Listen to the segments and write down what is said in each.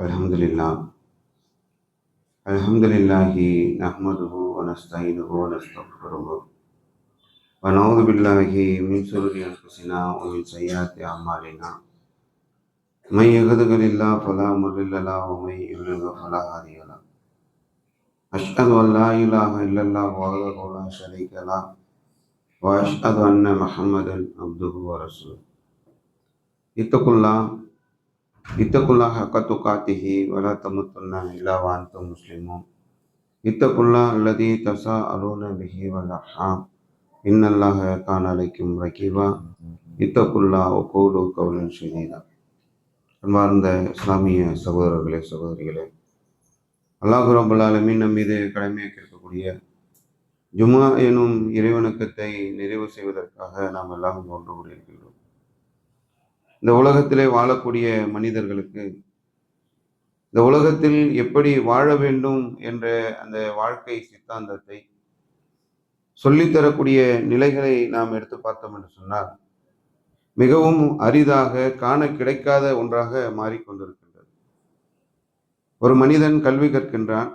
अल्हम्दुलिल्लाह अल्हम्दुलिल्लाहि नहमदुहु व नस्तईनुहु व नस्तगफिरुहु व नऊज़ु बिल्लाहि मिन शुरूरि अनफुसिना व मिन सय्यिआति अअमालिना मन यहदिहिल्लाहु फला मुदिल्ल लहु व मन युद्लिल फला हादिय लहु अशहदु अन ला इलाहा इल्लल्लाह वहदहु ला शरीका लहु व अशहदु अन्न मुहम्मदन अब्दुहु व रसूलुहु इत्तकुल्लाह हक़्क़ तुक़ातिही व ला तमूतुन्ना इल्ला व अंतुम मुस्लिमून इत्तकुल्लाह அல்லதி தஸாஅலூன பிஹி வல் அர்ஹாம் இன்னல்லாஹ கான அலைக்கும் ரகீபா இத்தகுல்லாஹ் வ கூலு கௌலன் ஸதீதா. அன்பார்ந்த இஸ்லாமிய சகோதரர்களே சகோதரிகளே, அல்லாஹ் ரப்பல் ஆலமீன் நம் மீது கடமையாக்கி இருக்கக்கூடிய ஜும்ஆ எனும் இறைவணக்கத்தை நிறைவு செய்வதற்காக நாம் எல்லாம் ஒன்று கூடியிருக்கிறோம். இந்த உலகத்திலே வாழக்கூடிய மனிதர்களுக்கு இந்த உலகத்தில் எப்படி வாழ வேண்டும் என்ற அந்த வாழ்க்கை சித்தாந்தத்தை சொல்லித்தரக்கூடிய நிலைகளை நாம் எடுத்து பார்த்தோம் என்று சொன்னால் மிகவும் அரிதாக காண கிடைக்காத ஒன்றாக மாறிக்கொண்டிருக்கின்றது. ஒரு மனிதன் கல்வி கற்கின்றான்.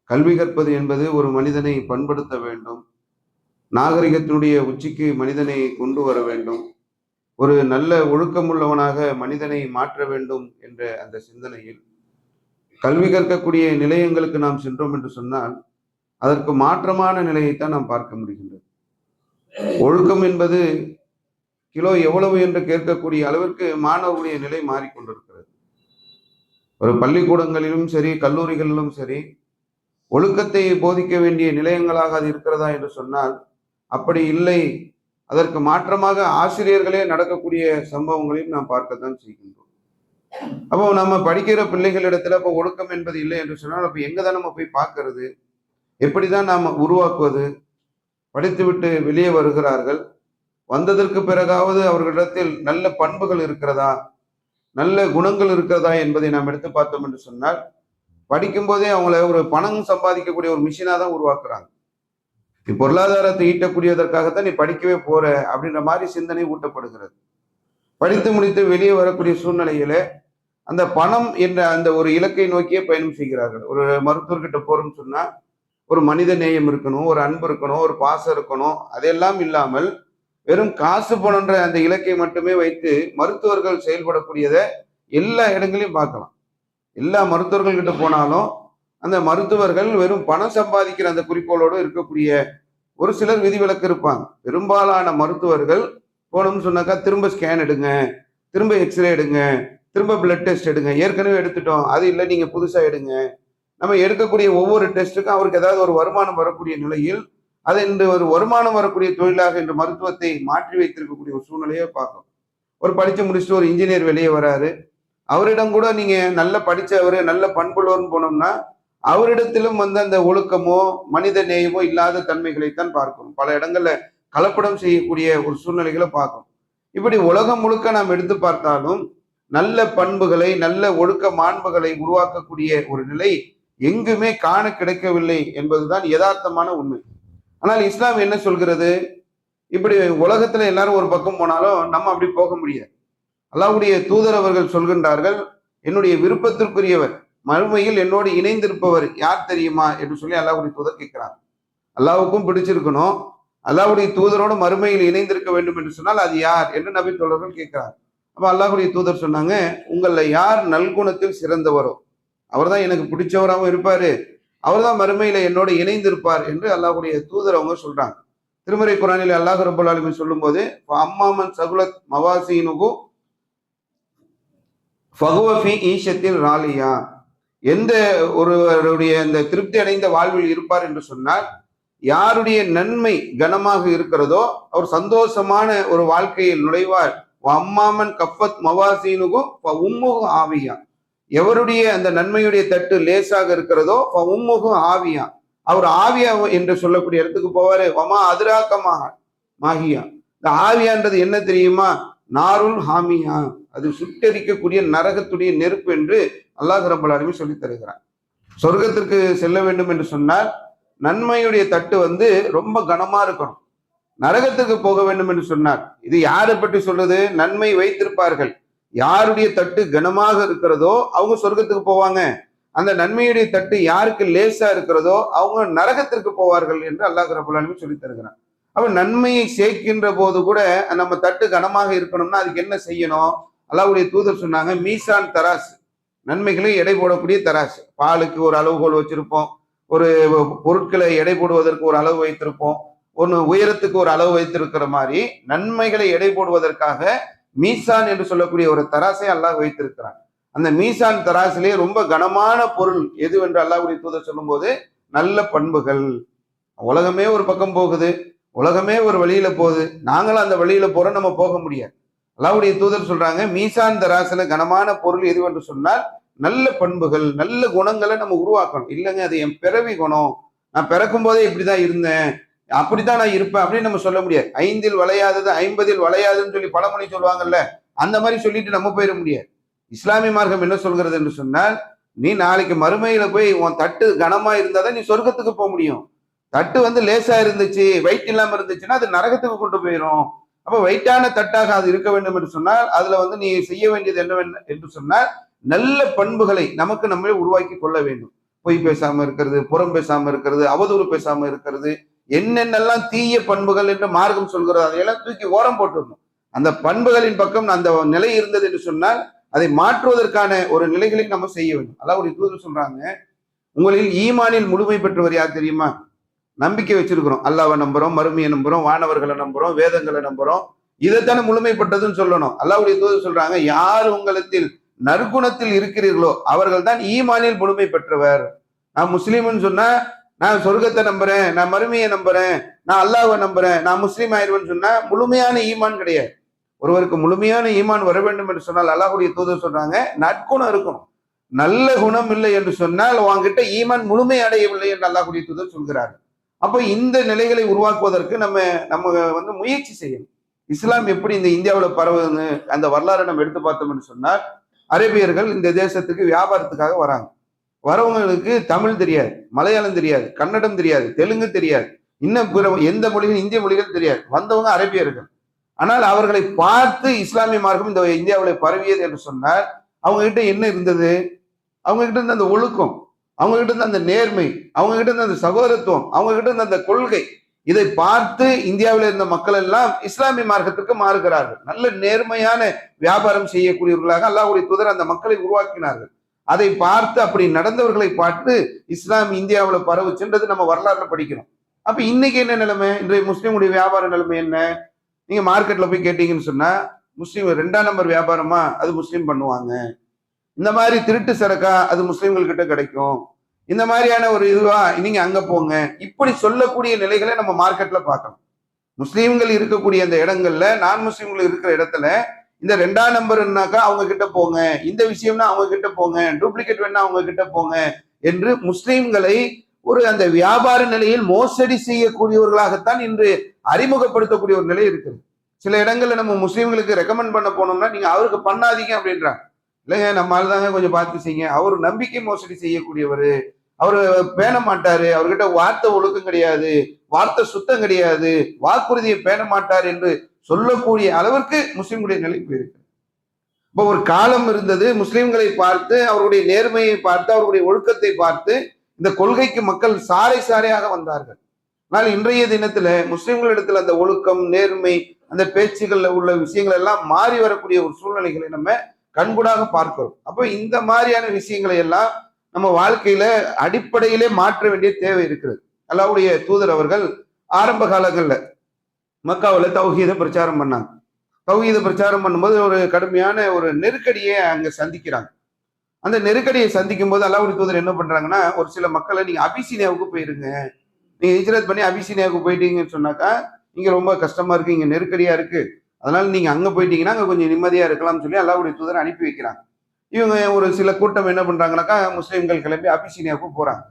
கல்வி கற்பது என்பது ஒரு மனிதனை பண்படுத்த வேண்டும், நாகரிகத்தினுடைய உச்சிக்கு மனிதனை கொண்டு வர வேண்டும், ஒரு நல்ல ஒழுக்கமுள்ளவனாக மனிதனை மாற்ற வேண்டும் என்ற அந்த சிந்தனையில் கல்வி கற்கக்கூடிய நிலையங்களுக்கு நாம் சென்றோம் என்று சொன்னால் அதற்கு மாற்றமான நிலையைத்தான் நாம் பார்க்க முடிகின்றது. ஒழுக்கம் என்பது கிலோ எவ்வளவு என்று கேட்கக்கூடிய அளவிற்கு மாணவர்களுடைய நிலை மாறிக்கொண்டிருக்கிறது. ஒரு பள்ளிக்கூடங்களிலும் சரி, கல்லூரிகளிலும் சரி, ஒழுக்கத்தை போதிக்க வேண்டிய நிலையங்களாக அது இருக்கிறதா என்று சொன்னால் அப்படி இல்லை. அதற்கு மாற்றமாக ஆசிரியர்களே நடக்கக்கூடிய சம்பவங்களையும் நாம் பார்க்கத்தான் செய்கின்றோம். அப்போ நம்ம படிக்கிற பிள்ளைகளிடத்துல இப்போ ஒழுக்கம் என்பது இல்லை என்று சொன்னால் அப்போ எங்கதான் நம்ம போய் பார்க்கறது? எப்படிதான் நாம் உருவாக்குவது? படித்துவிட்டு வெளியே வருகிறார்கள், வந்ததற்கு பிறகாவது அவர்களிடத்தில் நல்ல பண்புகள் இருக்கிறதா, நல்ல குணங்கள் இருக்கிறதா என்பதை நாம் எடுத்து பார்த்தோம் என்று சொன்னால் படிக்கும் போதே அவங்கள ஒரு பணம் சம்பாதிக்கக்கூடிய ஒரு மிஷினா தான் உருவாக்குறாங்க. நீ பொருளாதாரத்தை ஈட்டக்கூடியதற்காகத்தான் நீ படிக்கவே போற அப்படின்ற மாதிரி சிந்தனை ஊட்டப்படுகிறது. படித்து முடித்து வெளியே வரக்கூடிய சூழ்நிலையில அந்த பணம் என்ற அந்த ஒரு இலக்கை நோக்கியே பயணம் செய்கிறார்கள். ஒரு மருத்துவர்கிட்ட போறோம்னு சொன்னா ஒரு மனித நேயம் இருக்கணும், ஒரு அன்பு இருக்கணும், ஒரு பாசம் இருக்கணும். அதெல்லாம் இல்லாமல் வெறும் காசு பணம்ன்ற அந்த இலக்கை மட்டுமே வைத்து மருத்துவர்கள் செயல்படக்கூடியதை எல்லா இடங்களையும் பார்க்கலாம். எல்லா மருத்துவர்கள் கிட்ட போனாலும் அந்த மருத்துவர்கள் வெறும் பணம் சம்பாதிக்கிற அந்த குறிக்கோளோடு இருக்கக்கூடிய ஒரு சிலர் விதிவிலக்கு இருப்பாங்க. பெரும்பாலான மருத்துவர்கள் போனோம்னு சொன்னாக்கா திரும்ப ஸ்கேன் எடுங்க, திரும்ப எக்ஸ்ரே எடுங்க, திரும்ப பிளட் டெஸ்ட் எடுங்க, ஏற்கனவே எடுத்துட்டோம், அது இல்லை நீங்க புதுசா எடுங்க. நம்ம எடுக்கக்கூடிய ஒவ்வொரு டெஸ்ட்டுக்கும் அவருக்கு ஏதாவது ஒரு வருமானம் வரக்கூடிய நிலையில் அது இன்று ஒரு வருமானம் வரக்கூடிய தொழிலாக இன்று மருத்துவத்தை மாற்றி வைத்திருக்கக்கூடிய ஒரு சூழ்நிலையை பார்க்கணும். ஒரு படிச்சு முடிச்சுட்டு ஒரு இன்ஜினியர் வெளியே வராரு, அவரிடம் கூட நீங்க நல்ல படிச்சவர் நல்ல பண்புள்ளவர்னு போனோம்னா அவரிடத்திலும் அந்த ஒழுக்கமோ மனித நேயமோ இல்லாத தன்மைகளைத்தான் பார்க்கணும். பல இடங்கள்ல கலப்படம் செய்யக்கூடிய ஒரு சூழ்நிலைகளை பார்க்கணும். இப்படி உலகம் முழுக்க நாம் எடுத்து பார்த்தாலும் நல்ல பண்புகளை நல்ல ஒழுக்க மாண்புகளை உருவாக்கக்கூடிய ஒரு நிலை எங்குமே காண கிடைக்கவில்லை என்பதுதான் யதார்த்தமான உண்மை. ஆனால் இஸ்லாம் என்ன சொல்கிறது? இப்படி உலகத்துல எல்லாரும் ஒரு பக்கம் போனாலும் நம்ம அப்படி போக முடியாது. அல்லாஹ்வுடைய தூதர் அவர்கள் சொல்கின்றார்கள், என்னுடைய விருப்பத்திற்குரியவர் மறுமையில் என்னோடு இணைந்திருப்பவர் யார் தெரியுமா என்று சொல்லி அல்லாஹ்வுடைய தூதர் கேட்கிறார். அல்லாஹ்வுக்கும் பிடிச்சிருக்கணும், அல்லாஹ்வுடைய தூதரோடு மறுமையில் இணைந்திருக்க வேண்டும் என்று சொன்னால் அது யார் என்று நபி தோழர்கள் கேட்கிறார். அப்ப அல்லாஹ்வுடைய தூதர் சொன்னாங்க, உங்கள யார் நல்குணத்தில் சிறந்தவரோ அவர்தான் எனக்கு பிடிச்சவராகவும் இருப்பாரு, அவர்தான் மறுமையில என்னோடு இணைந்திருப்பார் என்று அல்லாஹ்வுடைய தூதர் அவங்க சொல்றாங்க. திருமறை குர்ஆனில் அல்லாஹ் ரப்பல் ஆலமீன் சொல்லும் போது அம்மாமன் சகுலத் மவாசீனுகு ஃபஹுவ ஃபீ ஈஷத்தில் ராலியா, எந்த ஒருவருடைய அந்த திருப்தி அடைந்த வாழ்வில் இருப்பார் என்று சொன்னால் யாருடைய நன்மை கனமாக இருக்கிறதோ அவர் சந்தோஷமான ஒரு வாழ்க்கையில் நுழைவார். அம்மாமன் கஃபத் மவாசீனுகு உம்முகு ஆவியா, எவருடைய அந்த நன்மையுடைய தட்டு லேசாக இருக்கிறதோ உம்முகு ஆவியா, அவர் ஆவியா என்று சொல்லக்கூடிய இடத்துக்கு போவாரு. வமா அதிராக்கமாக மாகியா, இந்த ஆவியான்றது என்ன தெரியுமா? நாருல் ஹாமியா, அது சுட்டரிக்கக்கூடிய நரகத்துடைய நெருப்பு என்று அல்லாஹ் ரப்பல் ஆலமீன் சொல்லி தருகிறார். சொர்க்கத்திற்கு செல்ல வேண்டும் என்று சொன்னால் நன்மையுடைய தட்டு ரொம்ப கனமா இருக்கணும். நரகத்துக்கு போக வேண்டும் என்று சொன்னார். இது யாரை பற்றி சொல்றது? நன்மை வைத்திருப்பார்கள், யாருடைய தட்டு கனமாக இருக்கிறதோ அவங்க சொர்க்கத்துக்கு போவாங்க, அந்த நன்மையுடைய தட்டு யாருக்கு லேசா இருக்கிறதோ அவங்க நரகத்திற்கு போவார்கள் என்று அல்லாஹ் ரப்பல் ஆலமீன் சொல்லி தருகிறான். அப்ப நன்மையை சேர்க்கின்ற போது கூட நம்ம தட்டு கனமாக இருக்கணும்னா அதுக்கு என்ன செய்யணும்? அல்லாஹ்வுடைய தூதர் சொன்னாங்க, மீசான் தராசு, நன்மைகளை எடை போடக்கூடிய தராசு. பாலுக்கு ஒரு அளவுகோல் வச்சிருப்போம், ஒரு பொருட்களை எடை போடுவதற்கு ஒரு அளவு வைத்திருப்போம், ஒன்று உயரத்துக்கு ஒரு அளவு வைத்திருக்கிற மாதிரி நன்மைகளை எடை போடுவதற்காக மீசான் என்று சொல்லக்கூடிய ஒரு தராசை அல்லாஹ் வைத்திருக்கிறான். அந்த மீசான் தராசிலே ரொம்ப கனமான பொருள் எது என்று அல்லாஹ்வுடைய தூதர் சொல்லும் போது நல்ல பண்புகள். உலகமே ஒரு பக்கம் போகுது, உலகமே ஒரு வழியில போகுது, நாங்களும் அந்த வழியில போறோம், நம்ம போக முடியாது. அல்லாஹ்வுடைய தூதர் சொல்றாங்க, மீசான் தராசுல கனமான பொருள் எது என்று சொன்னால் நல்ல பண்புகள், நல்ல குணங்களை நம்ம உருவாக்கணும். இல்லைங்க அது என் பிறவி குணம், நான் பிறக்கும் போதே இப்படிதான் இருந்தேன், அப்படித்தான் நான் இருப்பேன் அப்படின்னு நம்ம சொல்ல முடியாது. 5ல் வளையாதது 50ல் வளையாதுன்னு சொல்லி பழமொழி சொல்லுவாங்கல்ல, அந்த மாதிரி சொல்லிட்டு நம்ம போயிட முடியாது. இஸ்லாமிய மார்க்கம் என்ன சொல்கிறது என்று சொன்னால், நீ நாளைக்கு மறுமையில போய் உன் தட்டு கனமா இருந்தாதான் நீ சொர்க்கத்துக்கு போக முடியும். தட்டு லேசா இருந்துச்சு, வெயிட் இல்லாம இருந்துச்சுன்னா அது நரகத்துக்கு கொண்டு போயிடும். அப்ப வெயிட்டான தட்டாக அது இருக்க வேண்டும் என்று சொன்னால் அதுல நீ செய்ய வேண்டியது என்ன என்று சொன்னால் நல்ல பண்புகளை நமக்கு நம்மளே உருவாக்கி கொள்ள வேண்டும். பொய் பேசாம இருக்கிறது, புறம் பேசாம இருக்கிறது, அவதூறு பேசாம இருக்கிறது, என்னென்னலாம் தீய பண்புகள் என்று மார்க்கம் சொல்கிறது அதையெல்லாம் தூக்கி ஓரம் போட்டுடணும். அந்த பண்புகளின் பக்கம் அந்த நிலை இருந்தது என்று சொன்னால் அதை மாற்றுவதற்கான ஒரு நிலைகளை நம்ம செய்ய வேண்டும். அல்லாஹ்வுடைய தூதர் சொல்றாங்க, உங்களில் ஈமானில் முழுமை பெற்றவர் யார் தெரியுமா? நம்பிக்கை வச்சிருக்கிறோம், அல்லாஹ்வை நம்புறோம், மறுமையை நம்புறோம், வானவர்களை நம்புறோம், வேதங்களை நம்புறோம், இதைத்தானே முழுமைப்பட்டதுன்னு சொல்லணும். அல்லாஹ்வுடைய தூதர் சொல்றாங்க, யார் உங்களிடத்தில் நற்குணத்தில் இருக்கிறீர்களோ அவர்கள் தான் ஈமானில் முழுமை பெற்றவர். நான் முஸ்லீம்னு சொன்னா நான் சொர்க்கத்தை நம்புறேன், நான் மறுமையை நம்புறேன், நான் அல்லாஹ்வை நம்புறேன், நான் முஸ்லீம் ஆயிடுவேன்னு சொன்னா முழுமையான ஈமான் கிடையாது. ஒருவருக்கு முழுமையான ஈமான் வர வேண்டும் என்று சொன்னால் அல்லாஹ்வுடைய தூதர் சொல்றாங்க, நற்குணம் இருக்கணும். நல்ல குணம் இல்லை என்று சொன்னால் உங்ககிட்ட ஈமான் முழுமை அடையவில்லை என்று அல்லாஹ்வுடைய தூதர் சொல்கிறார். அப்போ இந்த நிலைகளை உருவாக்குவதற்கு நம்ம முயற்சி செய்யணும். இஸ்லாம் எப்படி இந்த இந்தியாவில் பரவுதுன்னு அந்த வரலாறு நம்ம எடுத்து பார்த்தோம் என்று சொன்னால், அரேபியர்கள் இந்த தேசத்துக்கு வியாபாரத்துக்காக வராங்க. வரவங்களுக்கு தமிழ் தெரியாது, மலையாளம் தெரியாது, கன்னடம் தெரியாது, தெலுங்கு தெரியாது, இன்னும் பிற எந்த மொழிகள் இந்திய மொழிகள் தெரியாது. வந்தவங்க அரேபியர்கள். ஆனால் அவர்களை பார்த்து இஸ்லாமிய மார்க்கம் இந்த இந்தியாவில் பரவியது என்று சொன்னால் அவங்க கிட்ட என்ன இருந்தது? அவங்க கிட்ட இருந்த அந்த ஒழுக்கம், அவங்க கிட்ட இருந்த அந்த நேர்மை, அவங்க கிட்ட இருந்த அந்த சகோதரத்துவம், அவங்க கிட்ட இருந்த அந்த கொள்கை, இதை பார்த்து இந்தியாவில் இருந்த மக்கள் எல்லாம் இஸ்லாமிய மார்க்கத்திற்கு மாறுகிறார்கள். நல்ல நேர்மையான வியாபாரம் செய்யக்கூடியவர்களாக அல்லாஹ்வுடைய தூதர் அந்த மக்களை உருவாக்கினார்கள். அதை பார்த்து அப்படி நடந்தவர்களை பார்த்து இஸ்லாம் இந்தியாவில் பரவுச்சுன்றது நம்ம வரலாறுல படிக்கிறோம். அப்ப இன்னைக்கு என்ன நிலைமை? இன்றைய முஸ்லீமுடைய வியாபார நிலைமை என்ன? நீங்க மார்க்கெட்ல போய் கேட்டீங்கன்னு சொன்னா, முஸ்லீம் 2ஆம் நம்பர் வியாபாரமா அது முஸ்லீம் பண்ணுவாங்க, இந்த மாதிரி திருட்டு சரக்கா அது முஸ்லீம்கள் கிட்ட கிடைக்கும், இந்த மாதிரியான ஒரு இதுவா நீங்க அங்க போங்க, இப்படி சொல்லக்கூடிய நிலைகளை நம்ம மார்க்கெட்ல பார்க்கணும். முஸ்லீம்கள் இருக்கக்கூடிய அந்த இடங்கள்ல நான் முஸ்லீம்கள் இருக்கிற இடத்துல இந்த 2ஆம் நம்பர்னாக்கா அவங்க கிட்ட போங்க, இந்த விஷயம்னா அவங்க கிட்ட போங்க, டூப்ளிகேட் வேணா அவங்க கிட்ட போங்க என்று முஸ்லீம்களை ஒரு அந்த வியாபார நிலையில் மோசடி செய்யக்கூடியவர்களாகத்தான் இன்று அறிமுகப்படுத்தக்கூடிய ஒரு நிலை இருக்குது. சில இடங்கள்ல நம்ம முஸ்லீம்களுக்கு ரெக்கமெண்ட் பண்ண போனோம்னா நீங்க அவருக்கு பண்ணாதீங்க அப்படின்றாங்க. இல்லைங்க நம்ம தாங்க கொஞ்சம் பார்த்து செய்யுங்க, அவர் நம்பிக்கை மோசடி செய்யக்கூடியவர், அவரு பேண மாட்டாரு, அவர்கிட்ட வார்த்தை ஒழுக்கம் கிடையாது, வார்த்தை சுத்தம் கிடையாது, வாக்குறுதியை பேண மாட்டார் என்று சொல்லக்கூடிய அளவிற்கு முஸ்லிம்களுடைய நிலை போயிருக்கு. இப்போ ஒரு காலம் இருந்தது, முஸ்லிம்களை பார்த்து அவருடைய நேர்மையை பார்த்து அவருடைய ஒழுக்கத்தை பார்த்து இந்த கொள்கைக்கு மக்கள் சாறை சாறையாக வந்தார்கள். ஆனால் இன்றைய தினத்துல முஸ்லிம்களிடத்துல அந்த ஒழுக்கம், நேர்மை, அந்த பேச்சுகள்ல உள்ள விஷயங்கள் எல்லாம் மாறி வரக்கூடிய ஒரு சூழ்நிலைகளை நம்ம கண்கூடாக பார்க்கிறோம். அப்போ இந்த மாதிரியான விஷயங்களை எல்லாம் நம்ம வாழ்க்கையில அடிப்படையிலே மாற்ற வேண்டிய தேவை இருக்கிறது. அல்லாஹ்வுடைய தூதர் அவர்கள் ஆரம்ப காலங்கள்ல மக்காவுல தௌஹீத பிரச்சாரம் பண்ணாங்க. தௌஹீத பிரச்சாரம் பண்ணும்போது ஒரு கடுமையான ஒரு நெருக்கடியை அங்க சந்திக்கிறாங்க. அந்த நெருக்கடியை சந்திக்கும் போது அல்லாஹ்வுடைய தூதர் என்ன பண்றாங்கன்னா, ஒரு சில மக்களை நீங்க அபிசீனியாவுக்கு போயிருங்க, நீங்க ஹிஜ்ரத் பண்ணி அபிசீனியாவுக்கு போயிட்டீங்கன்னு சொன்னாக்கா இங்க ரொம்ப கஷ்டமா இருக்கு, இங்க நெருக்கடியா இருக்கு, அதனால நீங்க அங்க போயிட்டீங்கன்னா அங்க கொஞ்சம் நிம்மதியா இருக்கலாம்னு சொல்லி அல்லாஹ்வுடைய தூதர் அனுப்பி வைக்கிறாங்க. இவங்க ஒரு சில கூட்டம் என்ன பண்றாங்கன்னாக்கா முஸ்லிம்கள் கிளம்பி அபிசீனியாவுக்கு போறாங்க.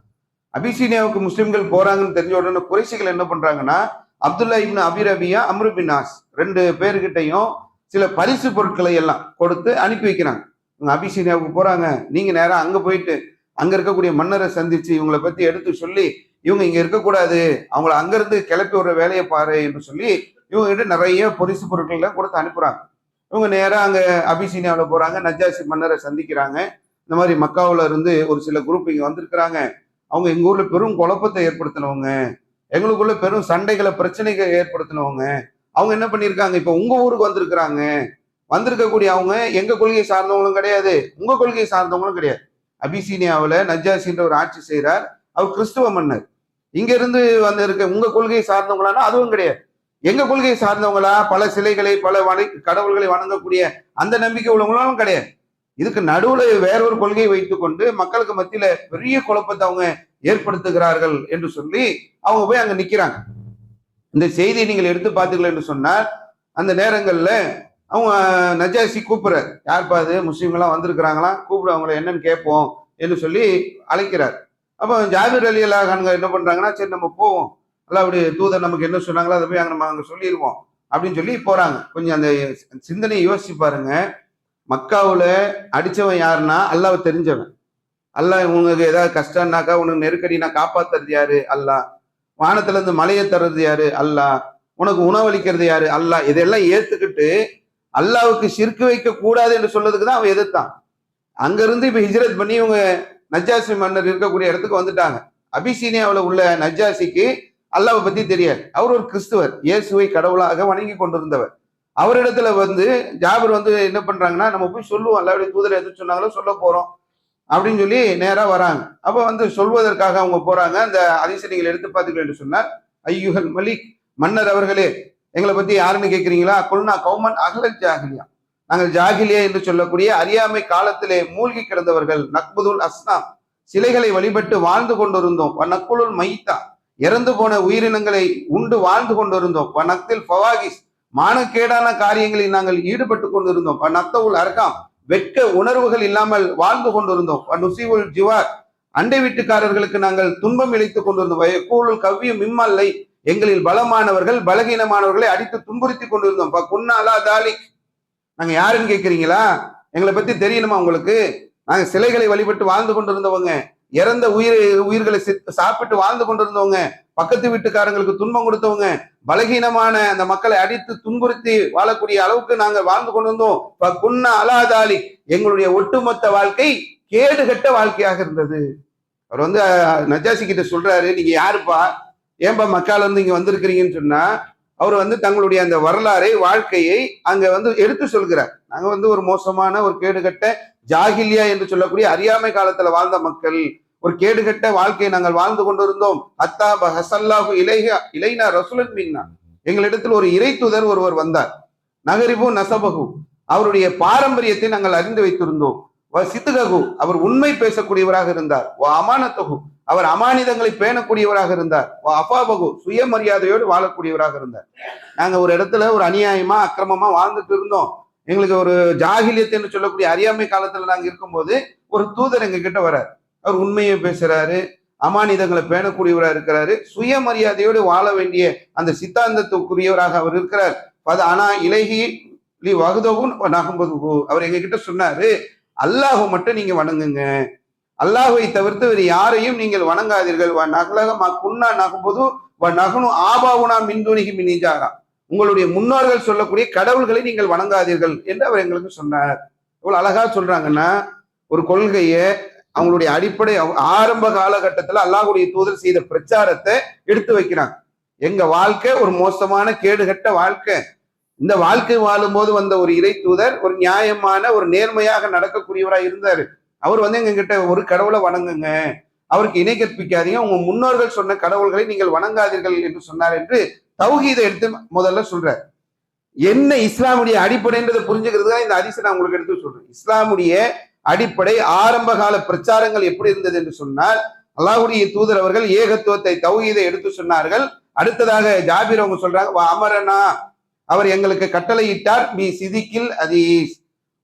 அபிசீனியாவுக்கு முஸ்லிம்கள் போறாங்கன்னு தெரிஞ்ச உடனே குறைஷிகள் என்ன பண்றாங்கன்னா, அப்துல்லா இப்னு அபி ரபியா, அம்ரு பின் ஆஸ் 2 பேர்கிட்டையும் சில பரிசு பொருட்களை எல்லாம் கொடுத்து அனுப்பி வைக்கிறாங்க. இவங்க அபிசீனியாவுக்கு போறாங்க, நீங்க நேரம் அங்க போயிட்டு அங்க இருக்கக்கூடிய மன்னரை சந்திச்சு இவங்களை பத்தி எடுத்து சொல்லி இவங்க இங்க இருக்கக்கூடாது, அவங்கள அங்கிருந்து கிளப்பி விடுற வேலையை பாரு என்று சொல்லி இவங்க கிட்ட நிறைய பரிசு பொருட்கள் எல்லாம் கொடுத்து அனுப்புறாங்க. இவங்க நேரா அங்க அபிசீனியாவில் போறாங்க, நஜ்ஜாசி மன்னரை சந்திக்கிறாங்க. இந்த மாதிரி மக்காவுல இருந்து ஒரு சில குரூப் இங்க வந்திருக்கிறாங்க, அவங்க எங்க ஊர்ல பெரும் குழப்பத்தை ஏற்படுத்தினவங்க, எங்களுக்குள்ள பெரும் சண்டைகளை பிரச்சனைகளை ஏற்படுத்தினவங்க. அவங்க என்ன பண்ணியிருக்காங்க, இப்ப உங்க ஊருக்கு வந்திருக்கிறாங்க. வந்திருக்கக்கூடிய அவங்க எங்க கொள்கையை சார்ந்தவங்களும் கிடையாது, உங்க கொள்கையை சார்ந்தவங்களும் கிடையாது. அபிசீனியாவில் நஜ்ஜாசின்ற ஒரு ஆட்சி செய்கிறார், அவர் கிறிஸ்துவ மன்னர். இங்க இருந்து வந்து இருக்க உங்க கொள்கையை சார்ந்தவங்களானா அதுவும் கிடையாது. எங்க கொள்கையை சார்ந்தவங்களா, பல சிலைகளை பல கடவுள்களை வணங்கக்கூடிய அந்த நம்பிக்கை உள்ளவங்களும் கிடையாது. இதுக்கு நடுவுல வேறொரு கொள்கையை வைத்துக் கொண்டு மக்களுக்கு மத்தியில பெரிய குழப்பத்தை அவங்க ஏற்படுத்துகிறார்கள் என்று சொல்லி அவங்க போய் அங்க நிக்கிறாங்க. இந்த செய்தியை நீங்கள் எடுத்து பார்த்தீர்கள் என்று சொன்னால், அந்த நேரங்கள்ல அவங்க நஜாசி கூப்பிடுறாரு, யார்ப்பா அது, முஸ்லீம்கள்லாம் வந்திருக்கிறாங்களாம், கூப்பிடு, அவங்கள என்னன்னு கேட்போம் என்று சொல்லி அழைக்கிறார். அப்போ ஜாபிர் அலி அல்லாஹ் என்ன பண்றாங்கன்னா, சரி நம்ம போவோம், அல்லாஹ்வுடைய தூதர் நமக்கு என்ன சொன்னாங்களோ அதை போய் நம்ம அங்க சொல்லிடுவோம் அப்படின்னு சொல்லி போறாங்க. கொஞ்சம் அந்த சிந்தனையை யோசிச்சு பாருங்க. மக்காவுல அடிச்சவன் யாருன்னா அல்லாஹ் தெரிஞ்சவன். அல்லாஹ் உனக்கு ஏதாவது கஷ்டம்னாக்கா, உனக்கு நெருக்கடினா காப்பாத்துறது யாரு? அல்லாஹ். வானத்துல இருந்து மழையை தர்றது யாரு? அல்லாஹ். உனக்கு உணவளிக்கிறது யாரு? அல்லாஹ். இதெல்லாம் ஏத்துக்கிட்டு அல்லாஹ்வுக்கு ஷிர்க் வைக்க கூடாது என்று சொல்றதுக்கு தான் அவன் எதிர்த்தான். அங்க இருந்து இப்ப ஹிஜ்ரத் பண்ணி இவங்க நஜ்ஜாசி மன்னர் இருக்கக்கூடிய இடத்துக்கு வந்துட்டாங்க. அபிசீனியாவில் உள்ள நஜ்ஜாசிக்கு அல்லாஹ்வை பத்தி தெரியாது. அவர் ஒரு கிறிஸ்துவர், இயேசுவை கடவுளாக வணங்கி கொண்டிருந்தவர். அவரிடத்துல வந்து ஜாபிர் வந்து என்ன பண்றாங்கன்னா, நம்ம போய் சொல்லுவோம், அல்லாஹ்வுடைய தூதர் எது சொன்னாங்களோ சொல்ல போறோம் அப்படின்னு சொல்லி நேரா வராங்க. அப்ப வந்து சொல்வதற்காக அவங்க போறாங்க. அந்த ஹதீஸை நீங்கள் எடுத்து பார்த்தீர்கள் என்று சொன்னால், ஐயுகல் மலிக், மன்னர் அவர்களே, எங்களை பத்தி யாருன்னு கேட்கிறீங்களா? குல்னா கௌமன் அகலல் ஜாகிலியா, நாங்கள் ஜாகிலியா என்று சொல்லக்கூடிய அறியாமை காலத்திலே மூழ்கி கிடந்தவர்கள். நக்புதுல் அஸ்னாம், சிலைகளை வழிபட்டு வாழ்ந்து கொண்டிருந்தோம். நக்குலுல் மைத்தா, இறந்து போன உயிரினங்களை உண்டு வாழ்ந்து கொண்டிருந்தோம். நக்தில் ஃபவாகிஸ், மானக்கேடான காரியங்களில் நாங்கள் ஈடுபட்டு கொண்டிருந்தோம். நக்தவுல் அர்காம், வெட்க உணர்வுகள் இல்லாமல் வாழ்ந்து கொண்டிருந்தோம். நுசிவுல் ஜிவார், அண்டை வீட்டுக்காரர்களுக்கு நாங்கள் துன்பம் இழைத்துக் கொண்டிருந்தோம். கூழுல் கவ்வியும் மிம்மல்லை, எங்களில் பலமானவர்கள் பலகீனமானவர்களை அடித்து துன்புறுத்தி கொண்டிருந்தோம். குன்னாலா தாலிக், நாங்க யாருன்னு கேட்கிறீங்களா? எங்களை பத்தி தெரியணுமா உங்களுக்கு? நாங்க சிலைகளை வழிபட்டு வாழ்ந்து கொண்டிருந்தவங்க, இறந்த உயிர்களை சாப்பிட்டு வாழ்ந்து கொண்டிருந்தவங்க, பக்கத்து வீட்டுக்காரங்களுக்கு துன்பம் கொடுத்தவங்க, பலகீனமான அந்த மக்களை அடித்து துன்புறுத்தி வாழக்கூடிய அளவுக்கு நாங்கள் வாழ்ந்து கொண்டிருந்தோம். குன்னா அலாதாலி, எங்களுடைய ஒட்டுமொத்த வாழ்க்கை கேடுகட்ட வாழ்க்கையாக இருந்தது. அவர் வந்து நஜாசி கிட்ட சொல்றாரு, நீங்க யாருப்பா, ஏன்பா மக்கால இருந்து இங்க வந்திருக்கிறீங்கன்னு சொன்னா, அவர் வந்து தங்களுடைய அந்த வரலாறை வாழ்க்கையை அங்க வந்து எடுத்து சொல்கிறார். நாங்க வந்து ஒரு மோசமான ஒரு கேடுகட்ட ஜாகிலியா என்று சொல்லக்கூடிய அறியாமை காலத்துல வாழ்ந்த மக்கள், ஒரு கேடுகட்ட வாழ்க்கையை நாங்கள் வாழ்ந்து கொண்டிருந்தோம். அத்தாப ஹசல்லாஹு இலைனா ரசூலன் மின்னா, எங்களிடத்தில் ஒரு இறை தூதர் ஒருவர் வந்தார். நகரிபு நசபகு, அவருடைய பாரம்பரியத்தை நாங்கள் அறிந்து வைத்திருந்தோம். சித்துககு, அவர் உண்மை பேசக்கூடியவராக இருந்தார். அமானத்தகு, அவர் அமானிதங்களை பேணக்கூடியவராக இருந்தார். அபாபகு, சுயமரியாதையோடு வாழக்கூடியவராக இருந்தார். நாங்க ஒரு இடத்துல ஒரு அநியாயமா அக்கிரமமா வாழ்ந்துட்டு இருந்தோம். எங்களுக்கு ஒரு ஜாகிலியத் என்று சொல்லக்கூடிய அறியாமை காலத்துல நாங்க இருக்கும்போது ஒரு தூதர் எங்க கிட்ட வர்றாரு. அவர் உண்மையை பேசுறாரு, அமானிதங்களை பேணக்கூடியவராக இருக்கிறாரு, சுயமரியாதையோடு வாழ வேண்டிய அந்த சித்தாந்தத்துக்குரியவராக அவர் இருக்கிறார். ஆனா இலகி வகுதவும் நகம்பது, அவர் எங்க கிட்ட சொன்னாரு, அல்லாஹ் மட்டும் நீங்க வணங்குங்க, அல்லாஹை தவிர்த்து வேறு யாரையும் நீங்கள் வணங்காதீர்கள். குன்னா நகும்போது நகனு ஆபாவுனா மின்துணிகி மினிஜாரா, உங்களுடைய முன்னோர்கள் சொல்லக்கூடிய கடவுள்களை நீங்கள் வணங்காதீர்கள் என்று அவர் எங்களுக்கு சொன்னார். இவ்வளவு அழகா சொல்றாங்கன்னா, ஒரு கொள்கையை அவங்களுடைய அடிப்படை ஆரம்ப காலகட்டத்தில் அல்லாஹ்வுடைய தூதர் செய்த பிரச்சாரத்தை எடுத்து வைக்கிறாங்க. எங்க வாழ்க்கை ஒரு மோசமான கேடுகட்ட வாழ்க்கை, இந்த வாழ்க்கை வாழும் போது வந்த ஒரு இறை தூதர் ஒரு நியாயமான ஒரு நேர்மையாக நடக்கக்கூடியவராக இருந்தாரு. அவர் வந்து எங்க கிட்ட ஒரு கடவுளை வணங்குங்க, அவருக்கு இணை கற்பிக்காதீங்க, உங்க முன்னோர்கள் சொன்ன கடவுள்களை நீங்கள் வணங்காதீர்கள் என்று சொன்னார் என்று தௌஹீதை எடுத்து முதல்ல சொல்றார். என்ன இஸ்லாமுடைய அடிப்படைன்றதை புரிஞ்சுக்கிறது தான் இந்த ஹதீஸை நான் உங்களுக்கு எடுத்து சொல்றேன். இஸ்லாமுடைய அடிப்படை ஆரம்ப கால பிரச்சாரங்கள் எப்படி இருந்தது என்று சொன்னால், அல்லாஹ்வுடைய தூதர் அவர்கள் ஏகத்துவத்தை தௌஹீதை எடுத்து சொன்னார்கள். அடுத்ததாக ஜாபிர் அவங்க சொல்றாங்க, அமரனா, அவர் எங்களுக்கு கட்டளையிட்டார், பி சிதிக்கில் அதீஸ்,